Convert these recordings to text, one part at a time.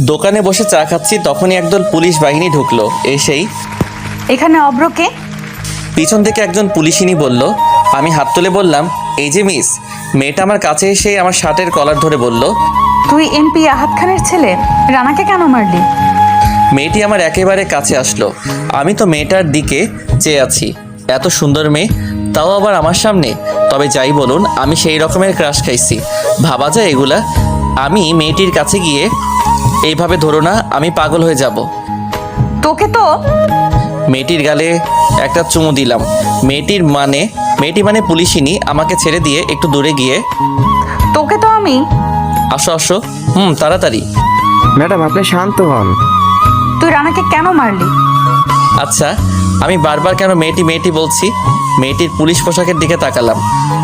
দোকানে বসে চা খাচ্ছি, তখনই একদল পুলিশ বাহিনী ঢুকলো। এসেই এখানে অব্রকে? পিছন থেকে একজন পুলিশিনী বলল। আমি হাত তুলে বললাম, এই যে মিস। মেয়েটা আমার কাছে এসে আমার শার্টের কলার ধরে বলল, তুই এমপি আহাদ খানের ছেলে, রানাকে কেন মারলি? মেয়েটি আমার একেবারে কাছে আসলো। আমি তো মেয়েটার দিকে চেয়ে আছি। এত সুন্দর মেয়ে, তাও আবার আমার সামনে। তবে যাই বলুন, আমি সেই রকমের ক্রাশ খাইছি, ভাবা যায় এগুলা? আমি মেয়েটির কাছে গিয়ে, এইভাবে ধরো না, আমি পাগল হয়ে যাব। তোকে তো। মেয়েটির গালে একটা চুমু দিলাম। মেয়েটি মানে পুলিশিনী আমাকে ছেড়ে দিয়ে একটু দূরে গিয়ে, তোকে তো আমি। আসো আসো, তাড়াতাড়ি। ম্যাডাম আপনি শান্ত হন। তুই রানাকে কেন মারলি? আচ্ছা, আমি বারবার কেন মেয়েটি মেয়েটি বলছি? মেয়েটির পুলিশ পোশাকের দিকে তাকালাম।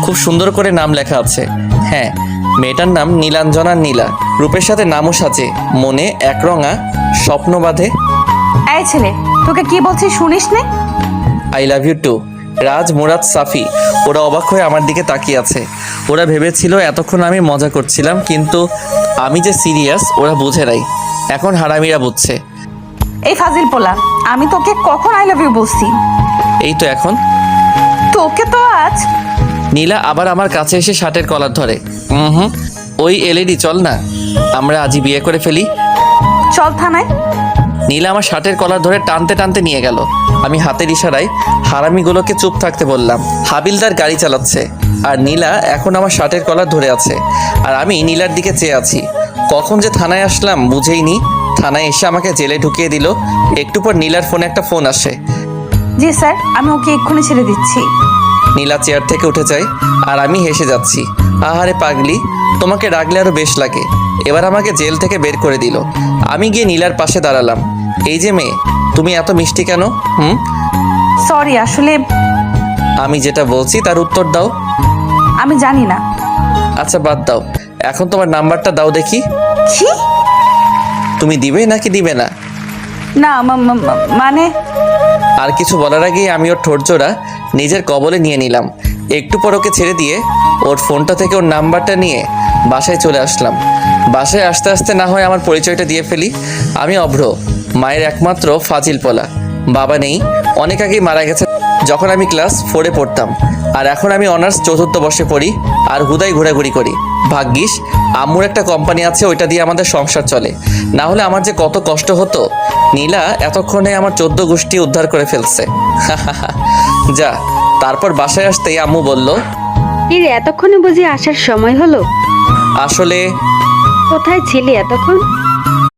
খুব সুন্দর করে নাম লেখা আছে। হ্যাঁ, মেয়েটার নাম নীলাঞ্জনা নীলা। রূপের সাথে নামও সাজে, মনে একরঙা স্বপ্ন বাঁধে। এই ছেলে, তোকে কি বলছি শুনিস নে? I love you too. Raj, Murad, Safi ওরা অবাক হয়ে আমার দিকে তাকিয়ে আছে। ওরা ভেবেছিল এতক্ষণ আমি মজা করছিলাম, কিন্তু আমি যে সিরিয়াস ওরা বুঝে নাই। এখন হারামিরা বুঝছে। এই ফাজিল পোলা, আমি তোকে কখন আই লাভ ইউ বলছি? এই তো এখন। তোকে তো আজ। নীলা আবার আমার কাছে এসে শার্টের কলার ধরে। ওই এলইডি, চল না, আমরা আজই বিয়ে করে ফেলি। চল থানায়। নীলা আমার শার্টের কলার ধরে টানতে টানতে নিয়ে গেল। আমি হাতের ইশারায় হারামিগুলোকে চুপ থাকতে বললাম। হাবিলদার গাড়ি চালাচ্ছে, আর নীলা এখন আমার শার্টের কলার ধরে আছে, আর আমি নীলার দিকে চেয়ে আছি। কখন যে থানায় আসলাম বুঝেই নি। থানায় এসে আমাকে জেলে ঢুকিয়ে দিল। একটু পর নীলার ফোনে একটা ফোন আসে। জি স্যার, আমি ওকে এক্ষুনি ছেড়ে দিচ্ছি। নীলা চেয়ার থেকে উঠে যায়, আর আমি হেসে যাচ্ছি। আহারে পাগলি, তোমাকে রাখলে আরো বেশ লাগে। এবার আমাকে জেল থেকে বের করে দিল। আমি গিয়ে নীলার পাশে দাঁড়ালাম। এই যে মেয়ে, তুমি এত মিষ্টি কেন? সরি, আসলে আমি যেটা বলছি তার উত্তর দাও। আমি জানি না। আচ্ছা বাদ দাও, এখন তোমার নাম্বারটা দাও দেখি। কি? তুমি দিবে নাকি দিবে না? না মানে। আর কিছু বলার আগেই আমি ওর ঠোঁটজোড়া নিজের কবলে নিয়ে নিলাম। একটু পর ওকে ছেড়ে দিয়ে ওর ফোনটা থেকে ওর নাম্বারটা নিয়ে বাসায় চলে আসলাম। বাসায় আসতে আসতে না হয় আমার পরিচয়টা দিয়ে ফেলি। আমি অভ্র, মায়ের একমাত্র ফাজিল পোলা। বাবা নেই, অনেক আগেই মারা গেছে যখন আমি ক্লাস 4-এ পড়তাম। আর এখন আমি অনার্স 4র্থ বর্ষে পড়ি, আর হুদাই ঘোরাঘুরি করি। ভাগ্যিস আম্মুর একটা কোম্পানি আছে, ওইটা দিয়ে আমাদের সংসার চলে, না হলে আমার যে কত কষ্ট হতো। নীলা এতক্ষণে আমার 14 গোষ্ঠী উদ্ধার করে ফেলছে। যা। তারপর বাসায় আসতেই আম্মু বলল, কি রে, এতক্ষণে বুঝি আসার সময় হলো? আসলে কোথায় ছিলি এতক্ষণ?